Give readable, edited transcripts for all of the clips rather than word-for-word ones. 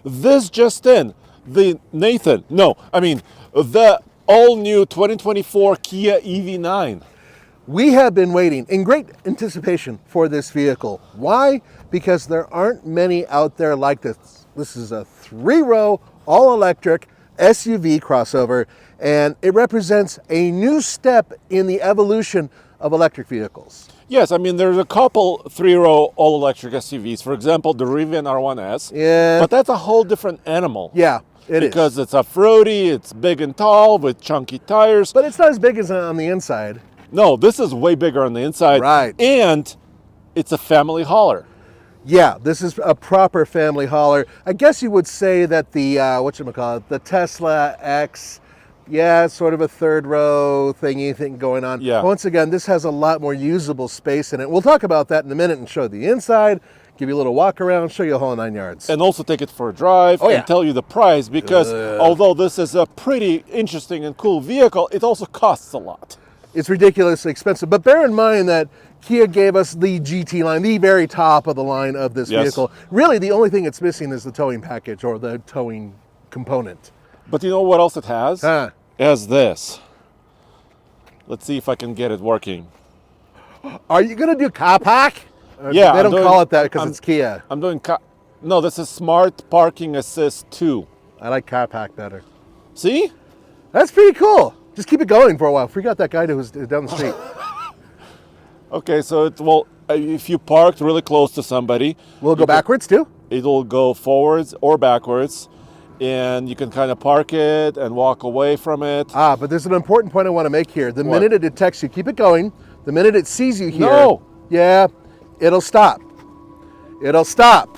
this just in, the all-new 2024 Kia EV9. We have been waiting in great anticipation for this vehicle. Why? Because there aren't many out there like this. This is a 3-row, all-electric SUV crossover, and it represents a new step in the evolution of electric vehicles. Yes, I mean, there's a couple 3-row all-electric SUVs. For example, the Rivian R1S. Yeah. But that's a whole different animal. Yeah, it is. Because it's off-roady, it's big and tall with chunky tires. But it's not as big as on the inside. No, this is way bigger on the inside. Right. And it's a family hauler. Yeah, this is a proper family hauler. I guess you would say that the, the Tesla X, yeah, it's sort of a 3rd-row thing going on. Yeah. Once again, this has a lot more usable space in it. We'll talk about that in a minute and show the inside, give you a little walk around, show you a whole 9 yards. And also take it for a drive and tell you the price, because although this is a pretty interesting and cool vehicle, it also costs a lot. It's ridiculously expensive. But bear in mind that Kia gave us the GT line, the very top of the line of this vehicle. Really, the only thing it's missing is the towing package or the towing component. But you know what else it has? Huh. It has this. Let's see if I can get it working. Are you going to do car park? Yeah. They don't call it that because it's Kia. I'm doing no, this is Smart Parking Assist 2. I like car park better. See? That's pretty cool. Just keep it going for a while. Freak out that guy who was down the street. Okay, so if you parked really close to somebody, will it go backwards too? It'll go forwards or backwards, and you can kind of park it and walk away from it. But there's an important point I want to make here. The minute it detects you, keep it going. The minute it sees you here, no. Yeah, it'll stop. It'll stop.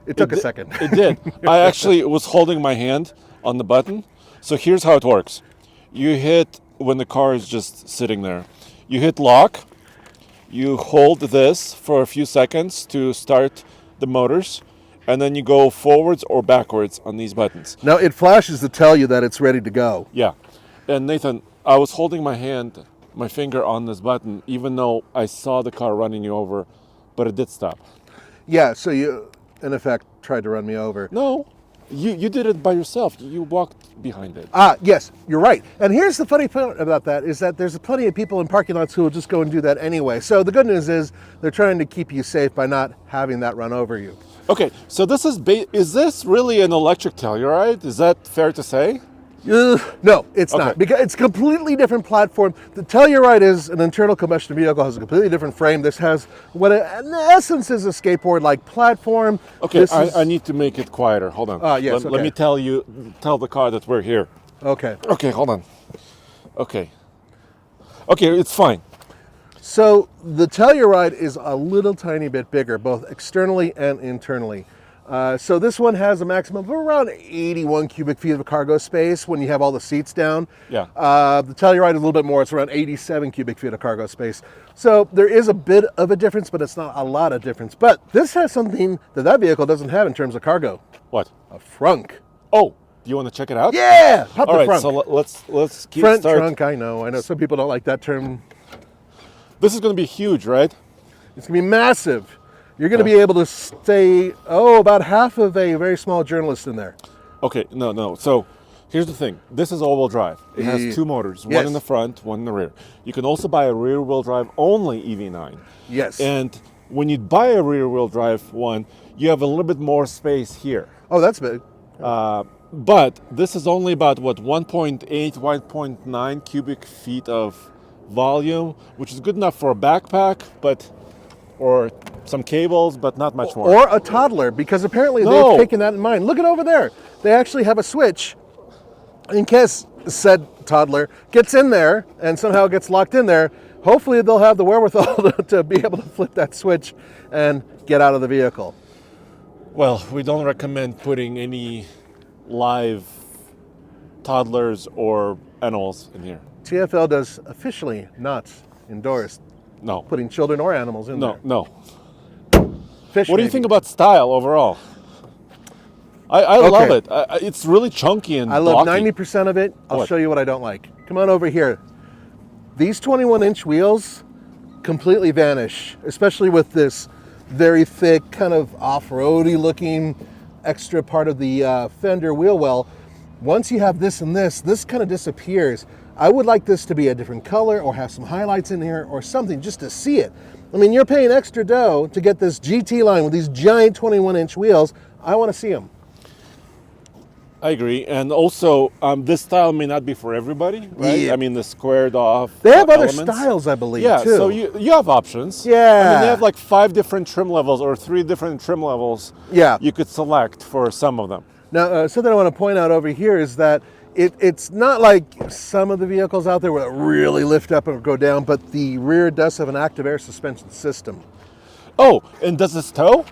It took a second. It did. I actually was holding my hand on the button. So here's how it works. You hit, when the car is just sitting there, you hit lock, you hold this for a few seconds to start the motors, and then you go forwards or backwards on these buttons. Now it flashes to tell you that it's ready to go. Yeah. And Nathan, I was holding my finger on this button, even though I saw the car running you over, but it did stop. Yeah, so you, in effect, tried to run me over. No. You did it by yourself. You walked behind it. Yes, you're right. And here's the funny part about that is that there's plenty of people in parking lots who will just go and do that anyway. So the good news is they're trying to keep you safe by not having that run over you. Okay, so this is this really an electric Telluride? Is that fair to say? No, it's not, because it's a completely different platform. The Telluride is an internal combustion vehicle, has a completely different frame. This has what in essence is a skateboard-like platform. Okay, I need to make it quieter. Hold on. Yes, Let me tell the car that we're here. Okay. Okay, hold on. Okay, it's fine. So the Telluride is a little tiny bit bigger, both externally and internally. So this one has a maximum of around 81 cubic feet of cargo space when you have all the seats down. Yeah. The Telluride is a little bit more. It's around 87 cubic feet of cargo space. So there is a bit of a difference, but it's not a lot of difference. But this has something that vehicle doesn't have in terms of cargo. What? A frunk. Oh, do you want to check it out? Yeah. Pop all the right, frunk. so let's keep Front start. trunk. I know. Some people don't like that term. This is going to be huge, right? It's going to be massive. You're going to be able to stay, about half of a very small journalist in there. Okay, no. So here's the thing. This is all-wheel drive. It has 2 motors, one in the front, one in the rear. You can also buy a rear-wheel drive only EV9. Yes. And when you buy a rear-wheel drive one, you have a little bit more space here. Oh, that's big. But this is only about, 1.8, 1.9 cubic feet of volume, which is good enough for a backpack, or some cables, but not much more. Or a toddler, because apparently they've taken that in mind. Look at over there. They actually have a switch in case said toddler gets in there and somehow gets locked in there. Hopefully they'll have the wherewithal to be able to flip that switch and get out of the vehicle. Well, we don't recommend putting any live toddlers or animals in here. TFL does officially not endorse putting children or animals in there. No. Fish, what do you think about style overall? I love it. It's really chunky and I love blocky. 90% of it. I'll show you what I don't like. Come on over here. These 21-inch wheels completely vanish, especially with this very thick, kind of off-roady looking extra part of the fender wheel well. Once you have this and this kind of disappears. I would like this to be a different color or have some highlights in here or something just to see it. I mean, you're paying extra dough to get this GT line with these giant 21-inch wheels. I want to see them. I agree, and also this style may not be for everybody, right? Yeah. I mean, the squared off. They have other elements. styles, I believe, Yeah, too. so you have options. Yeah. I mean, they have like 5 different trim levels or 3 different trim levels. Yeah. You could select for some of them. Now, something I want to point out over here is that it's not like some of the vehicles out there where it really lift up or go down, but the rear does have an active air suspension system. Oh, and does this tow?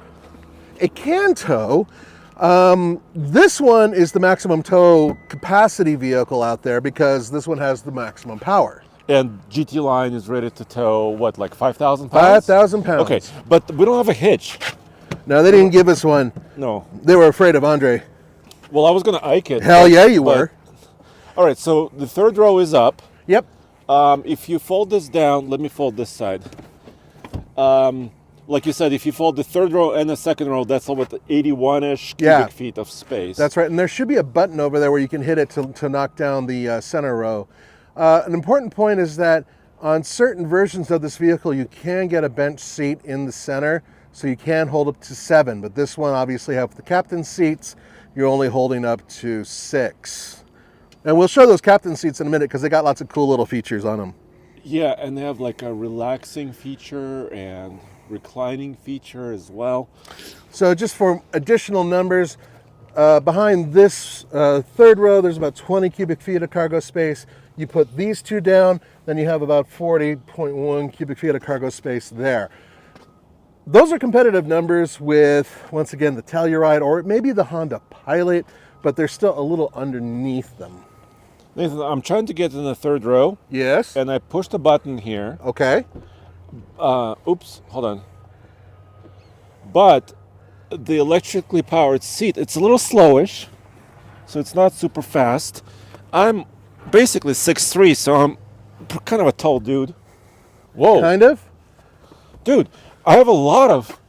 It can tow. This one is the maximum tow capacity vehicle out there because this one has the maximum power. And GT line is ready to tow, what, like 5,000 pounds? 5,000 pounds. Okay, but we don't have a hitch. No, they didn't give us one. No. They were afraid of Andre. Well, I was going to Ike it. Hell yeah, you were. All right, so the third row is up. Yep. If you fold this down, let me fold this side. Like you said, if you fold the third row and the second row, that's about 81-ish cubic feet of space. That's right, and there should be a button over there where you can hit it to knock down the center row. An important point is that on certain versions of this vehicle, you can get a bench seat in the center, so you can hold up to 7. But this one, obviously, have the captain's seats. You're only holding up to 6. And we'll show those captain seats in a minute because they got lots of cool little features on them. Yeah, and they have like a relaxing feature and reclining feature as well. So just for additional numbers, behind this third row, there's about 20 cubic feet of cargo space. You put these two down, then you have about 40.1 cubic feet of cargo space there. Those are competitive numbers with, once again, the Telluride or maybe the Honda Pilot, but they're still a little underneath them. Nathan, I'm trying to get in the third row. Yes. And I pushed a button here. Okay. Oops, hold on. But the electrically powered seat, it's a little slowish, so it's not super fast. I'm basically 6'3", so I'm kind of a tall dude. Whoa. Kind of? Dude, I have a lot of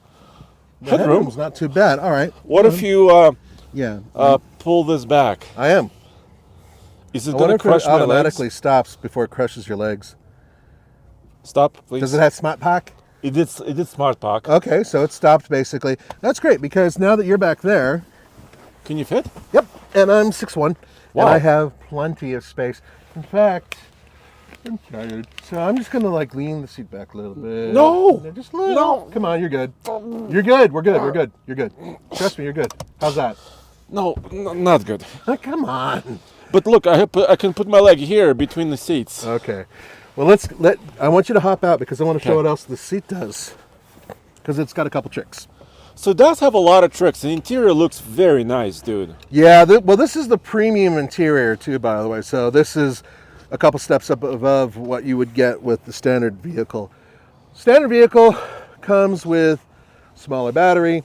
headroom. Headroom's not too bad. All right. What if you Yeah. pull this back? I am. Is it I going wonder to if crush it my automatically legs? stops before it crushes your legs. Stop, please. Does it have Smart Pack? It did Smart Park. Okay, so it stopped basically. That's great because now that you're back there, Can you fit? yep, and I'm 6'1", Wow. and I have plenty of space. In fact, I'm tired, so I'm just gonna like lean the seat back a little bit. No! Just a little. No! Come on, you're good. You're good. We're good. We're good. You're good. Trust me, you're good. How's that? No, not good. Oh, come on. But look, I can put my leg here between the seats. Okay. Well, I want you to hop out because I want to show Okay. what else the seat does. Because it's got a couple tricks. So it does have a lot of tricks. The interior looks very nice, dude. Yeah, well, this is the premium interior too, by the way. So this is a couple steps up above what you would get with the standard vehicle. Standard vehicle comes with smaller battery,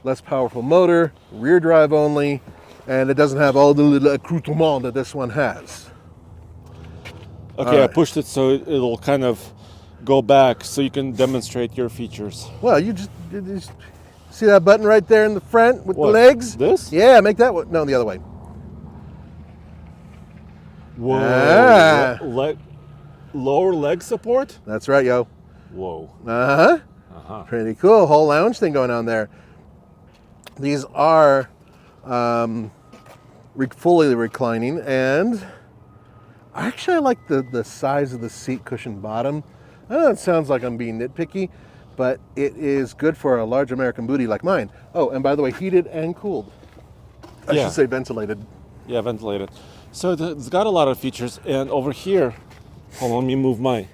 less powerful motor, rear drive only, and it doesn't have all the little accoutrements that this one has. Okay, I right. pushed it so it'll kind of go back so you can demonstrate your features. Well, you just see that button right there in the front with What, the legs? this? Yeah, make that one. No, the other way. Whoa. Ah. Lower leg support? That's right, yo. Whoa. Uh-huh. Uh-huh. Pretty cool. Whole lounge thing going on there. These are fully reclining, and actually I like the size of the seat cushion bottom. I know it sounds like I'm being nitpicky, but it is good for a large American booty like mine. Oh, and by the way, heated and cooled. I Yeah. should say ventilated. Yeah, ventilated. So it's got a lot of features. And over here, hold on, let me move my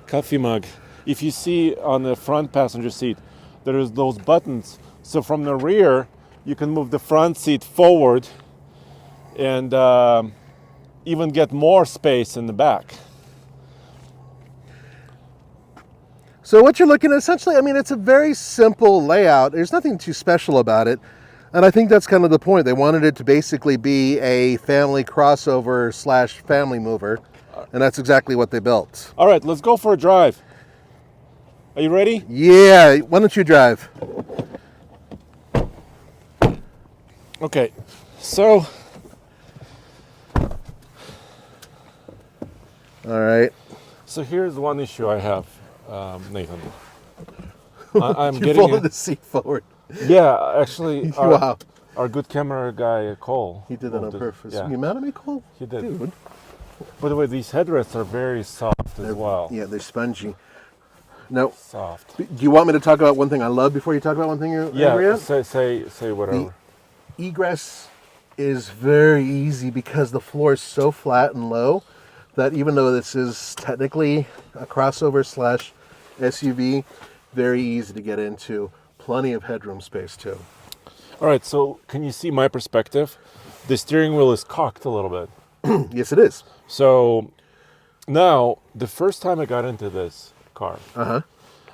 coffee mug. If you see on the front passenger seat, there's those buttons. So from the rear, you can move the front seat forward and even get more space in the back. So what you're looking at, essentially, I mean, it's a very simple layout. There's nothing too special about it. And I think that's kind of the point. They wanted it to basically be a family crossover / family mover. And that's exactly what they built. All right, let's go for a drive. Are you ready? Yeah, why don't you drive? Okay, so All right. so here's one issue I have, Nathan. I'm You getting folded the seat forward. Yeah, actually, Wow. our good camera guy Cole. He did that on moved it. purpose. Yeah, You mad at me, Cole? he did. Dude. By the way, these headrests are very soft as well. Yeah, they're spongy. Now, Soft. do you want me to talk about one thing I love before you talk about one thing you're angry Yeah, at? say whatever. Egress is very easy because the floor is so flat and low that even though this is technically a crossover slash SUV, very easy to get into. Plenty of headroom space too. All right, so can you see my perspective? The steering wheel is cocked a little bit. Yes, it is. So now, the first time I got into this car, Uh-huh.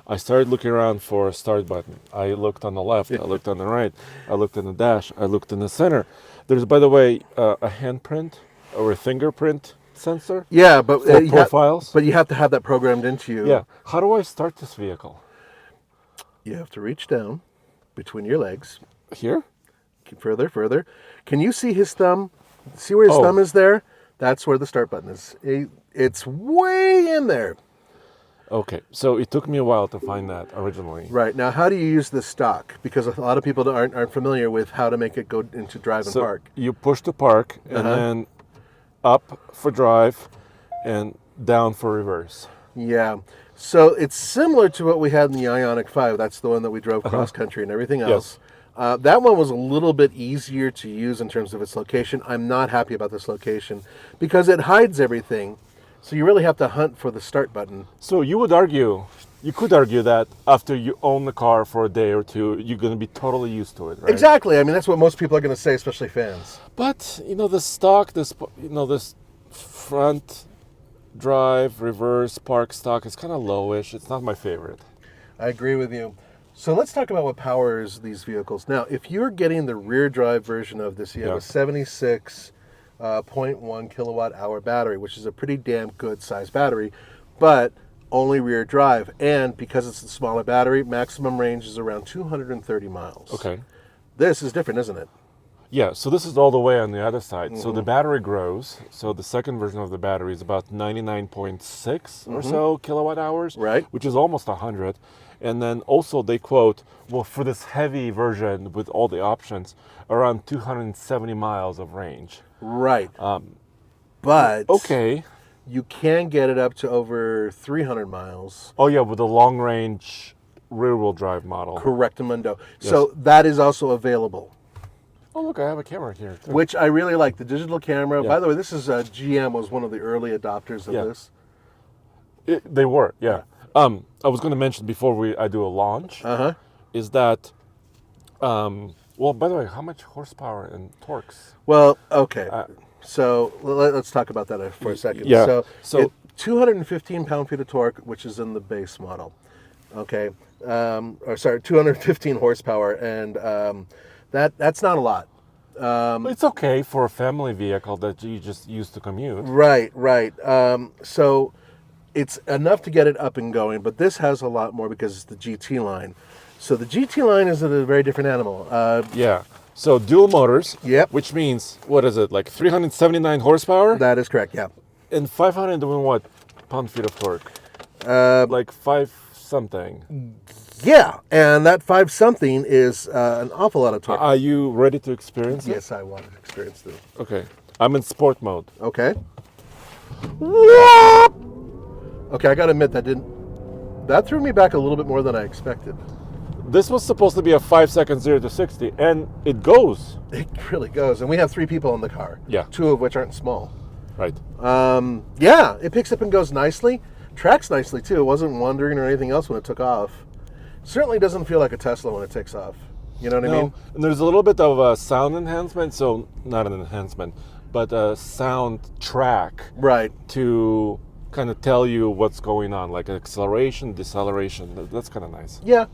I started looking around for a start button. I looked on the left, I looked on the right, I looked in the dash, I looked in the center. There's, by the way, a handprint or a fingerprint sensor Yeah, but for profiles. but you have to have that programmed into you. Yeah. How do I start this vehicle? You have to reach down between your legs. Here? Further. Can you see his thumb? See where his Oh. thumb is there? That's where the start button is. It's way in there. Okay. So it took me a while to find that originally. Right. Now, how do you use this stock? Because a lot of people aren't familiar with how to make it go into drive and So park. you push to park and Uh-huh. then up for drive and down for reverse. Yeah. So it's similar to what we had in the Ioniq 5. That's the one that we drove cross country and everything else. That one was a little bit easier to use in terms of its location. I'm not happy about this location because it hides everything. So you really have to hunt for the start button. So you could argue that after you own the car for a day or two, you're going to be totally used to it, right? Exactly. I mean, that's what most people are going to say, especially fans. But the stock, this front drive, reverse, park stock is kind of lowish. It's not my favorite. I agree with you. So let's talk about what powers these vehicles. Now, if you're getting the rear drive version of this, you have a 76.1 kilowatt hour battery, which is a pretty damn good size battery, but only rear drive. And because it's a smaller battery, maximum range is around 230 miles. Okay. This is different, isn't it? Yeah, so this is all the way on the other side. So the battery grows. So the second version of the battery is about 99.6 or so kilowatt hours, Right. which is almost 100. And then also they quote, well, for this heavy version with all the options, around 270 miles of range. Right. But Okay. you can get it up to over 300 miles. Oh yeah, with the long range rear wheel drive model. Correctamundo. So that is also available, Oh look, I have a camera here too. which I really like. The digital camera. Yeah. By the way, this is GM was one of the early adopters of Yeah. this. They were, yeah. I was going to mention before I do a launch, is that, well, by the way, how much horsepower and torques? Well, okay. So let's talk about that for a second. Yeah. So 215 pound-feet of torque, which is in the base model. Okay. 215 horsepower, and that's not a lot. It's okay for a family vehicle that you just use to commute. Right. So it's enough to get it up and going, but this has a lot more because it's the GT line. So the GT line is a very different animal. Yeah. So dual motors. Yep. Which means, what is it, like 379 horsepower? That is correct, yeah. And 500 and what pound-feet of torque? Like 5 something. Yeah, and that 5-something is an awful lot of torque. Are you ready to experience it? Yes, I want to experience this. Okay. I'm in sport mode. Okay. Okay, I got to admit that threw me back a little bit more than I expected. This was supposed to be a 5-second 0 to 60, and it goes. It really goes, and we have 3 people in the car. Yeah. 2 of which aren't small. Right. Yeah, it picks up and goes nicely. Tracks nicely too. It wasn't wandering or anything else when it took off. Certainly doesn't feel like a Tesla when it takes off. You know what I mean? And there's a little bit of a sound enhancement, so not an enhancement, but a sound track Right. to kind of tell you what's going on, like acceleration, deceleration. That's kind of nice. Yeah.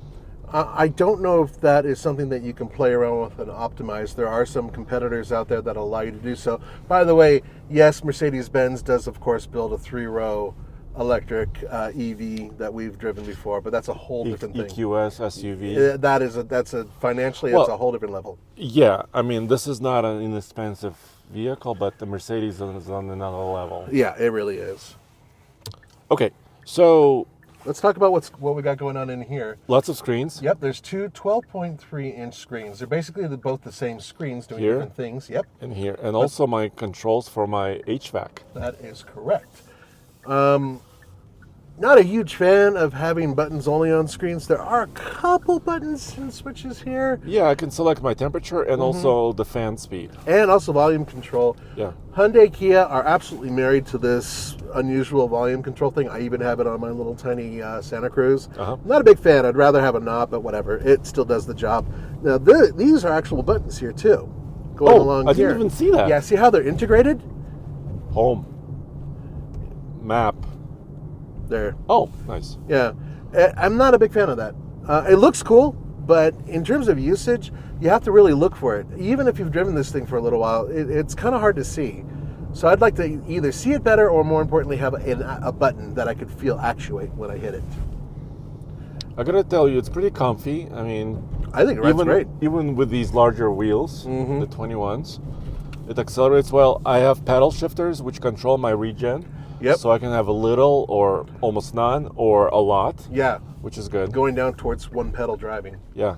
I don't know if that is something that you can play around with and optimize. There are some competitors out there that allow you to do so. By the way, yes, Mercedes-Benz does, of course, build a 3-row electric EV that we've driven before, but that's a whole different thing. EQS SUV. That's a financially, Well, it's a whole different level. Yeah, I mean, this is not an inexpensive vehicle, but the Mercedes is on another level. Yeah, it really is. Okay, so Let's talk about what we got going on in here. lots of screens. Yep, there's two 12.3-inch screens. They're basically both the same screens doing Here. different things. Yep, In here, and also my controls for my HVAC. that is correct. Not a huge fan of having buttons only on screens. There are a couple buttons and switches here, Yeah, I can select my temperature and also the fan speed. and also volume control. Yeah. Hyundai, Kia are absolutely married to this unusual volume control thing. I even have it on my little tiny Santa Cruz. Uh-huh. Not a big fan. I'd rather have a knob, but whatever. It still does the job. Now, these are actual buttons here, too. Going along I here. didn't even see that. Yeah, see how they're integrated? Home. Map. There. Oh, nice. Yeah. I'm not a big fan of that. It looks cool, but in terms of usage, you have to really look for it. Even if you've driven this thing for a little while, it's kind of hard to see. So I'd like to either see it better or, more importantly, have a button that I could feel actuate when I hit it. I gotta tell you, it's pretty comfy. I mean, I think it rides great. Even with these larger wheels, the 21s, it accelerates well. I have paddle shifters which control my regen. Yep. So I can have a little or almost none or a lot. Yeah. Which is good. Going down towards one pedal driving. Yeah.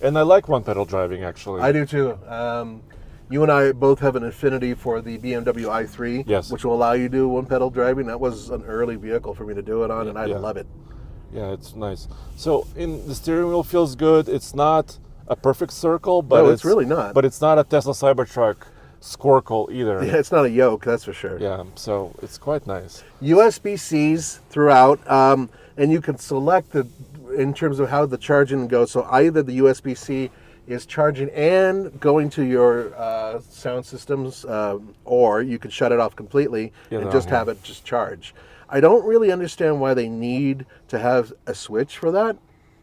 And I like one pedal driving, actually. I do too. You and I both have an affinity for the BMW i3, Yes. which will allow you to do one pedal driving. That was an early vehicle for me to do it on, and I love it. Yeah, it's nice. So the steering wheel feels good. It's not a perfect circle, but No, it's really not. But it's not a Tesla Cybertruck squircle either. Yeah, it's not a yoke, that's for sure. Yeah, so it's quite nice. USB-Cs throughout, and you can select in terms of how the charging goes. So either the USB-C is charging and going to your sound systems, or you can shut it off completely and just have it just charge. I don't really understand why they need to have a switch for that.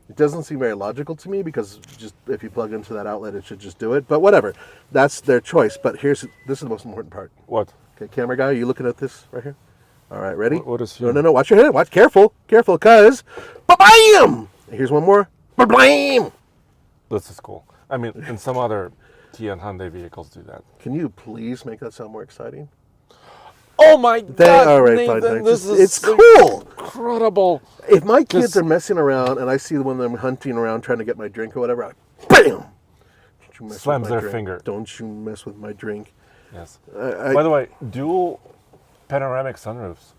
It doesn't seem very logical to me, because just if you plug into that outlet, it should just do it. But whatever, that's their choice. But this is the most important part. What? Okay, camera guy, are you looking at this right here? All right, ready? What is here? No, watch your head. Watch, careful, cause ba-bam! Here's one more. Ba-blam! This is cool. I mean, and some other Kia and Hyundai vehicles do that. Can you please make that sound more exciting? Oh my God! All right, Nathan, fine. this It's is cool. incredible. If my kids are messing around and I see when they're hunting around trying to get my drink or whatever, I bam! Don't you mess Slams with my their drink. finger. Don't you mess with my drink. Yes. By the way, dual panoramic sunroofs.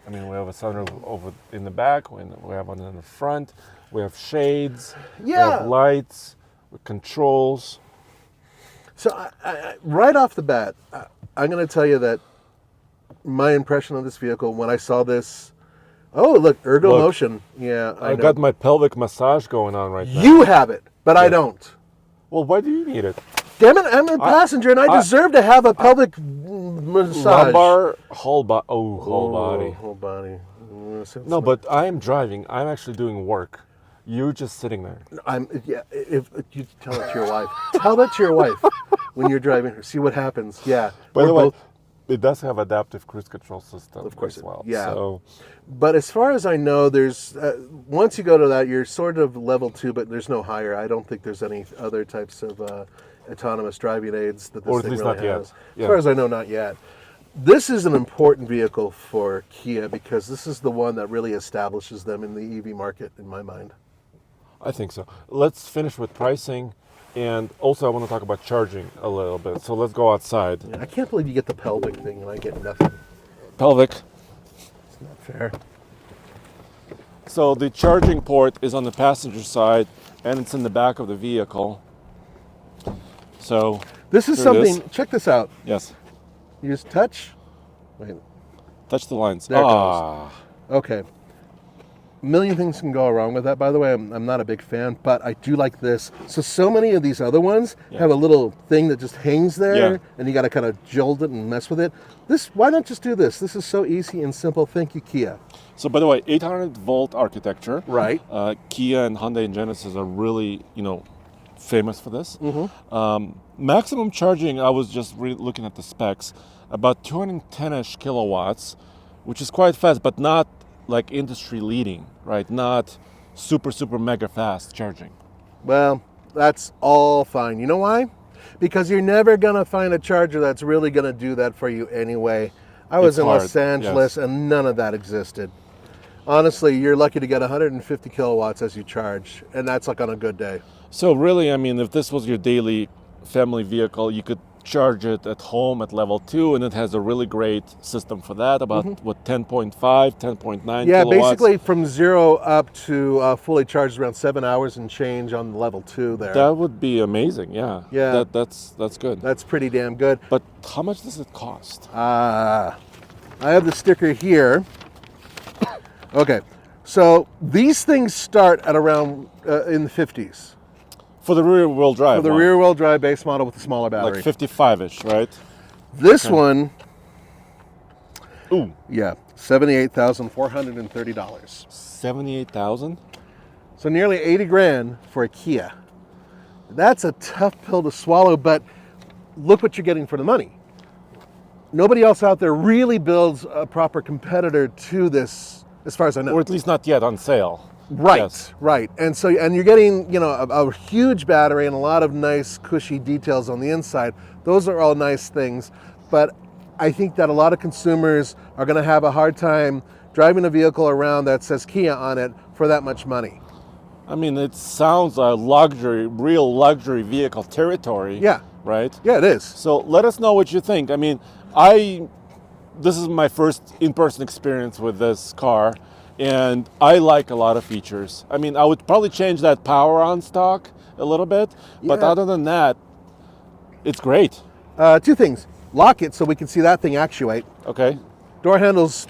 I mean, we have a sunroof over in the back. We have one in the front. We have shades. We have lights. With controls. So I, right off the bat, I'm going to tell you that my impression of this vehicle when I saw this, look, motion. Yeah, I got my pelvic massage going on right now. You have it, but I don't. Well, why do you need it? Damn it, I'm a passenger and I deserve to have a pelvic massage. Lumbar, whole body. Whole body. No, but I am driving. I'm actually doing work. You just sitting there. If you tell it to your wife. Tell that to your wife when you're driving her. See what happens. Yeah. By the way, it does have adaptive cruise control system of course as well. Yeah. So, but as far as I know, there's once you go to that, you're sort of level 2, but there's no higher. I don't think there's any other types of autonomous driving aids that this thing really has. As far as I know, not yet. This is an important vehicle for Kia because this is the one that really establishes them in the EV market, in my mind. I think so. Let's finish with pricing, and also I want to talk about charging a little bit. So let's go outside. Yeah, I can't believe you get the pelvic thing and I get nothing. Pelvic. It's not fair. So the charging port is on the passenger side, and it's in the back of the vehicle. So this is something. Check this out. Yes. You just touch. Wait. Touch the lines. There it goes. Okay. A million things can go wrong with that, by the way. I'm not a big fan, but I do like this. So many of these other ones have a little thing that just hangs there, and you got to kind of jolt it and mess with it. Why not just do this? This is so easy and simple. Thank you, Kia. So, by the way, 800-volt architecture. Right. Kia and Hyundai and Genesis are really, famous for this. Mm-hmm. Maximum charging, I was just looking at the specs, about 210-ish kilowatts, which is quite fast, but not like industry leading, right? Not super mega fast charging. Well, that's all fine. You know why? Because you're never going to find a charger that's really going to do that for you anyway. I was It's in hard, Los Angeles yes. and none of that existed. Honestly, you're lucky to get 150 kilowatts as you charge, and that's like on a good day. So really, I mean, if this was your daily family vehicle, you could charge it at home at level 2, and it has a really great system for that, about what, 10.5, 10.9 Yeah, kilowatts. basically from 0 up to fully charged around 7 hours and change on level 2 there. That would be amazing, yeah. Yeah. That's good. That's pretty damn good. But how much does it cost? I have the sticker here. Okay, so these things start at around in the 50s. For the rear-wheel drive For the one, rear-wheel drive base model with the smaller battery. like 55-ish, right? This one, Ooh, yeah, $78,430. 78,000? So nearly 80 grand for a Kia. That's a tough pill to swallow, but look what you're getting for the money. Nobody else out there really builds a proper competitor to this, as far as I know. Or at least not yet on sale. Right, Yes. right. And so, and you're getting, you know, a huge battery and a lot of nice cushy details on the inside. Those are all nice things, but I think that a lot of consumers are going to have a hard time driving a vehicle around that says Kia on it for that much money. I mean, it sounds like luxury, real luxury vehicle territory. Yeah. Right? Yeah, it is. So let us know what you think. I mean, this is my first in-person experience with this car, and I like a lot of features. I mean, I would probably change that power on stock a little bit, but Yeah. other than that, it's great. Two things. Lock it so we can see that thing actuate. Okay. Door handles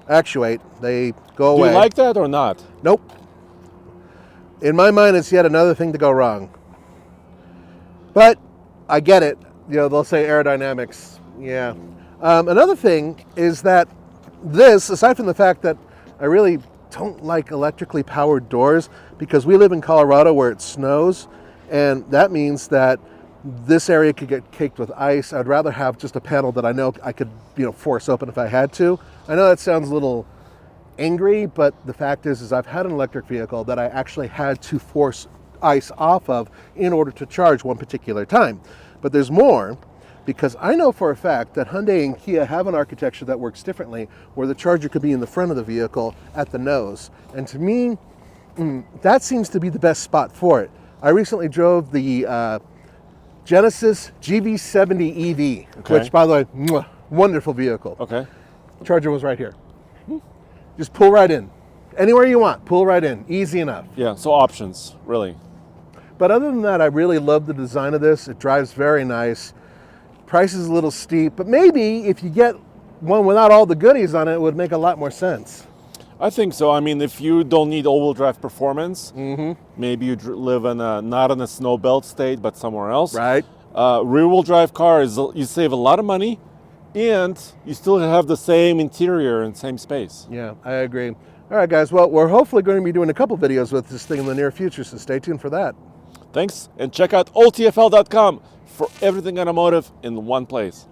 actuate. They go Do away. you like that or not? Nope. In my mind, it's yet another thing to go wrong. But I get it. You know, they'll say aerodynamics. Yeah. Another thing is that this, aside from the fact that I really don't like electrically powered doors, because we live in Colorado where it snows, and that means that this area could get caked with ice. I'd rather have just a panel that I know I could, you know, force open if I had to. I know that sounds a little angry, but the fact is I've had an electric vehicle that I actually had to force ice off of in order to charge one particular time. But there's more, because I know for a fact that Hyundai and Kia have an architecture that works differently, where the charger could be in the front of the vehicle at the nose. And to me, that seems to be the best spot for it. I recently drove the Genesis GV70 EV, Okay. which, by the way, wonderful vehicle. Okay. Charger was right here. Just pull right in. Anywhere you want, pull right in. Easy enough. Yeah, so options, really. But other than that, I really love the design of this. It drives very nice. Price is a little steep, but maybe if you get one without all the goodies on it, it would make a lot more sense. I think so. I mean, if you don't need all-wheel drive performance, maybe you live in not in a snow belt state, but somewhere else. Right. Rear-wheel drive car is you save a lot of money, and you still have the same interior and same space. Yeah, I agree. All right, guys. Well, we're hopefully going to be doing a couple videos with this thing in the near future, so stay tuned for that. Thanks, and check out alltfl.com for everything automotive in one place.